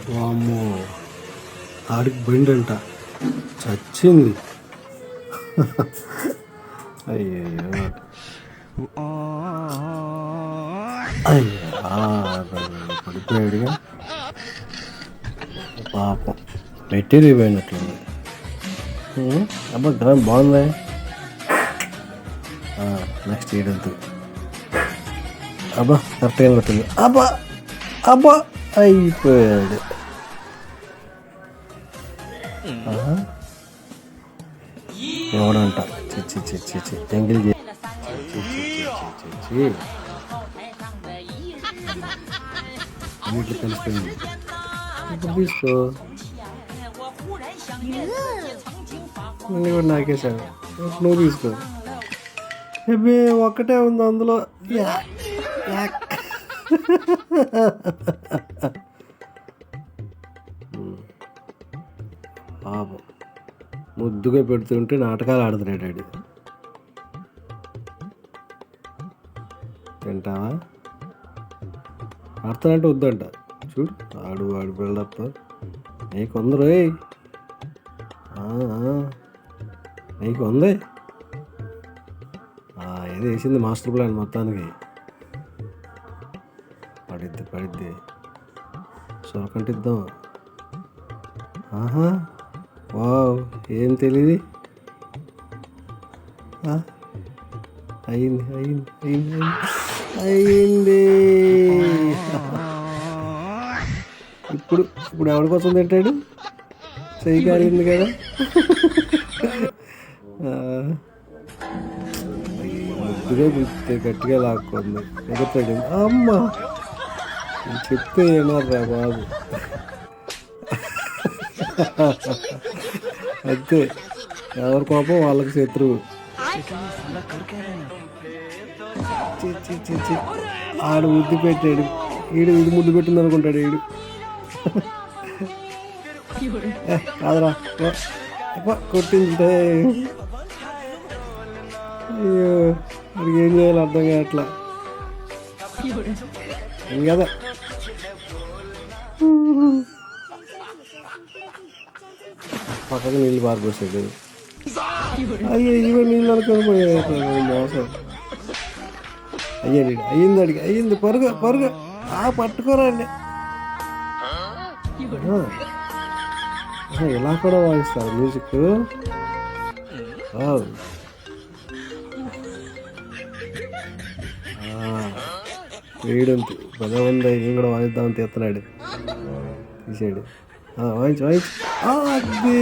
వామ్మో, ఆడికి పోయిండంట, చచ్చింది. అయ్యో అయ్యా, పడిపోయాడుగా పాపం. మెటీరియల్ పోయినట్లుంది. అబ్బా గ్రామ్ బాగుంది. నెక్స్ట్ ఏడంతు. అబ్బా కరెక్ట్గా కొట్టింది. అబ్బా అబ్బా అయిపోయాడు. ఎవడంట చిచ్చి చిచ్చి చిచ్చి ఎంగిల్ అన్నిట్లో కలిసిపోయింది. ఇప్పుడు తీసుకో. మళ్ళీ కూడా నాకేసాడు. నువ్వు తీసుకో. ఏమే ఒక్కటే ఉంది అందులో. పాపం ముద్దుగా పెడుతుంటే నాటకాలు ఆడుతున్నాడు ఆడు. తింటావా? ఆడుతానంటే వద్దంట. చూడు ఆడు ఆడు బిల్డప్. నీకు అందరు నీకు ఉంది. ఏదో వేసింది మాస్టర్ ప్లాన్ మొత్తానికి. పడిద్ది సొరకంటిద్దాం. వావ్, ఏం తెలియదు. అయింది అయింది అయింది అయింది. ఇప్పుడు ఇప్పుడు ఎవరి కోసం తింటాడు? చెయ్యి కాలింది కదా. ముద్దుగా పిలిస్తే గట్టిగా లాక్కుంది. ఎదుగుతాడు. అమ్మ చెప్తే ఏమర్రా బాబు. అంతే, ఎవరి కోపం వాళ్ళకి శత్రువు. ఆడు ముద్దు పెట్టాడు. ఇది ముద్దు పెట్టింది అనుకుంటాడు వీడు. కాదురా కొట్టింటే. అయ్యో, వాడికి ఏం చేయాలో అర్థం కావట్లా. ఏం కదా. పక్కకు నీళ్ళు పారిపోసాడు. అయ్యో ఇవే నీళ్ళు అనుకొని పోయాడు. మోసం అయ్యాడు. అయ్యింది. పరుగు పట్టుకోరండి. ఇలా కూడా వాయిస్తారు మ్యూజిక్. వేయడంతో పదే ఉంది. ఏం కూడా వాయిద్దామని తీస్తున్నాడు. తీసాడు. వాయించు. అది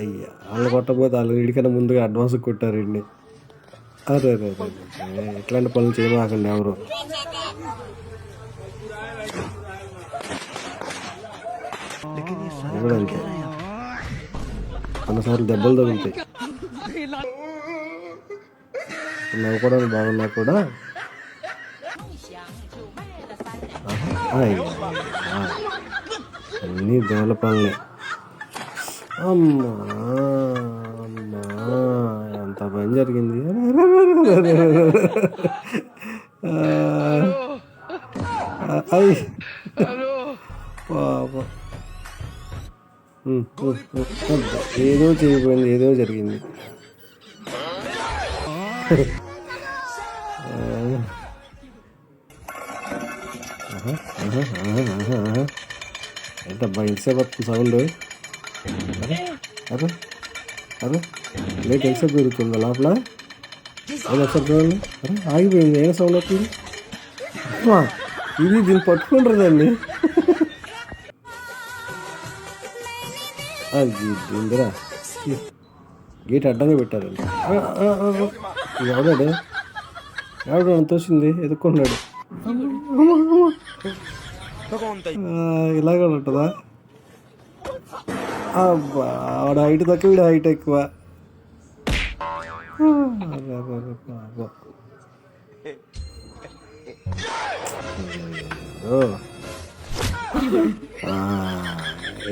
అయ్యా, వాళ్ళు కొట్టకపోతే వాళ్ళు వీడికన్నా ముందుగా అడ్వాన్స్ కొట్టారండి. అరే ఇట్లాంటి పనులు చేయమాకండి ఎవరు. అంతే, కొన్నిసార్లు దెబ్బలు తగులుతాయి. నవ్వుకోవడానికి బాగున్నా కూడా అన్నీ దోల పనులే. అమ్మా ఎంత పని జరిగింది. పాపం ఏదో చేయబోయింది, ఏదో జరిగింది. ఏంటబ్బా ఎంతసేపు వస్తుంది సౌండ్? అరే లేట్ ఎంతసేపు పెరుగుతుందా లోపల? అది ఒకసారి చూడండి. ఆగిపోయింది. ఏం సౌండ్ వస్తుంది? ఇది దీన్ని పట్టుకుంటారు దాన్ని. దీందిరా గేట్ అడ్డంగా పెట్టారండి. ఎవడు తోసింది ఎదుర్కొన్నాడు. ఇలాగ ఉంటుందా? అబ్బా, ఆడ హైట్ తక్కువ, వీడు హైట్ ఎక్కువ.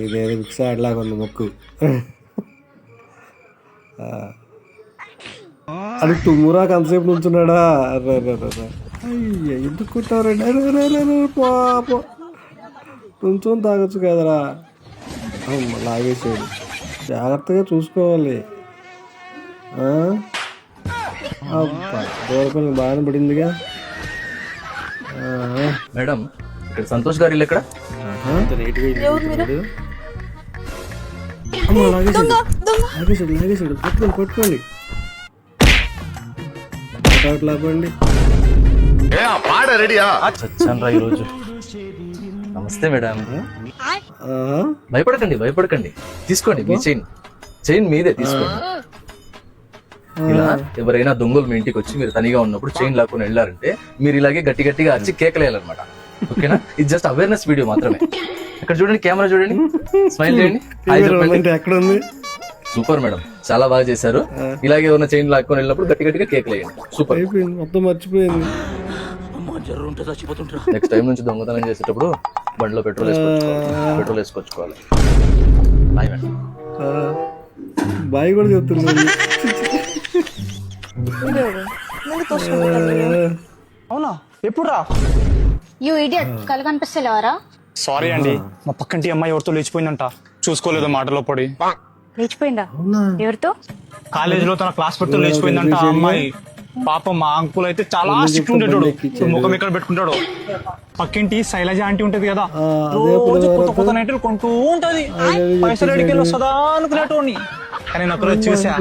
ఇదేదో మిక్స్ ఆడలాగా ఉంది మొక్కు. అది తుమ్మురాకు అంతసేపు నుంచున్నాడా? అర్రే అయ్యా ఎందుకు కొట్టారండి? అరే పాప నుంచొని తాగొచ్చు కదరా. లాగేసాడు. జాగ్రత్తగా చూసుకోవాలి. అబ్బా దూరపల్లి బాగానే పడిందిగా. మేడం ఇక్కడ సంతోష్ గారు ఇల్లు ఎక్కడ? లాగేసాడు పట్టుకోండి లాపండి. చచ్చాను రా ఈరోజు. నమస్తే మేడం. భయపడకండి తీసుకోండి మీ చైన్ మీదే తీసుకోండి. ఇలా ఎవరైనా దొంగలు మీ ఇంటికి వచ్చి మీరు తనిగా ఉన్నప్పుడు చైన్ లాక్కుని వెళ్ళారంటే మీరు ఇలాగే గట్టిగా అరిచి కేకలేయాలన్నమాట. ఓకేనా? ఇది జస్ట్ అవేర్నెస్ వీడియో మాత్రమే. ఇక్కడ చూడండి, కెమెరా చూడండి, స్మైల్ చేయండి, హాయ్ చెప్పండి. ఎక్కడ ఉంది? సూపర్ మేడం, చాలా బాగా చేశారు. ఇలాగే ఉన్న చైన్ లాక్కొని వెళ్ళినప్పుడు గట్టిగా కేకలేయండి. సూపర్. అయిపోయింది, మొత్తం మర్చిపోయింది. నెక్స్ట్ టైం నుంచి దొంగతనం చేసేటప్పుడు బండిలో పెట్రోల్ వేసుకొచ్చుకోవాలి. Bye madam. బాయ్ కూడా చెప్తున్నాను. అవునా? ఎప్పుడు రా? యూ ఇడియట్, కళ్ళు కనిపిస్తలేవారా? సారీ అండి, మా పక్కంటి అమ్మాయి ఎవరితో లేచిపోయిందంట, చూసుకోలేదు మాటలో పడి. లేచిపోయిందా? ఎవరితో? కాలేజీలో తన క్లాస్ పెడుతూ లేచిపోయిందంట ఆ అమ్మాయి. పాపం మా అంకుల్ అయితే చాలా స్ట్రిక్ట్ ఉండేటోడు, ముఖం ఎక్కడ పెట్టుకుంటాడు. పక్కింటి శైలజ ఆంటీ ఉంటది కదా, రోజు కొత్త నైట్లు కొంటూ ఉంటది. పైసలు ఎడికెళ్ళి వస్తుందా అనుకునేటోని, కానీ నేను ఒకరోజు చూసా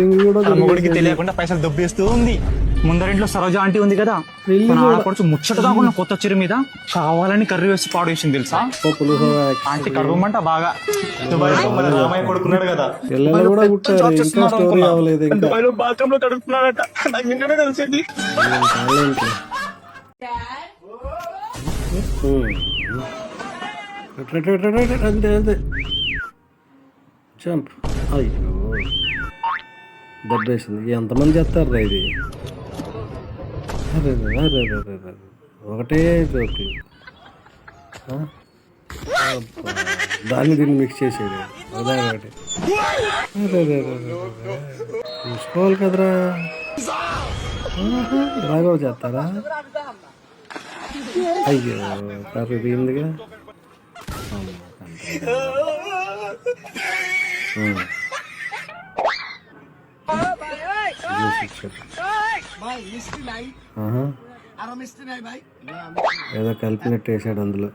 తన మొగుడికి తెలియకుండా పైసలు దొబ్బేస్తూ ఉంది. ముందరింట్లో సరోజ ఆంటీ ఉంది కదా, తన ఆడపడుచు ముచ్చటగా ఉన్న కొత్త చీర మీద కావాలని కర్రీ వేసి పాడు వేసింది తెలుసా. ఆంటీ కర్రమంట బాగా. రామయ్య కొడుకున్నాడు కదా, బాత్రూమ్ లో కడుక్కున్నాడట. నాకు నిన్ననే తెలిసింది. అంతే జంప్. అయ్యో దెబ్బేసింది. ఎంతమంది చేస్తారు రా ఇది? ఒకటే జోకులు. దాన్ని దీన్ని మిక్స్ చేసేది అదే ఒకటి. చూసుకోవాలి కదరా. ఇలా కూడా చేస్తారా? అయ్యో కర్రీ తీయిందిగా. ఏదో కలిపినట్టు వేసాడు అందులో.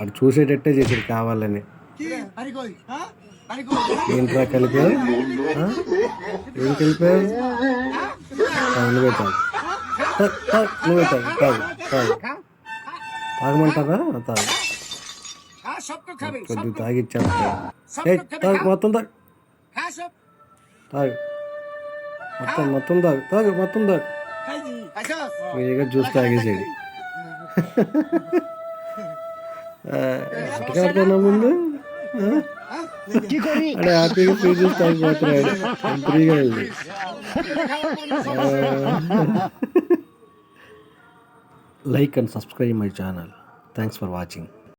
అటు చూసేటట్టే చేసాడు కావాలని. ఏంట్రా కలిపా? ఏం కలిపా? నువ్వే తాగు, నువ్వే తాగు. తాగమంటారా? తాగు. కొద్దిగా తాగిచ్చాను. తాగు, మొత్తం తాగు. మొత్తం తాగు. మీగా జ్యూస్ తాగేసాడు. అటుకాడుతున్నా ముందు అడే హ్యాపీగా ఫ్రీ జ్యూస్ తాగిపోతున్నాడు. ఫ్రీగా వెళ్ళి like and subscribe my channel. Thanks for watching.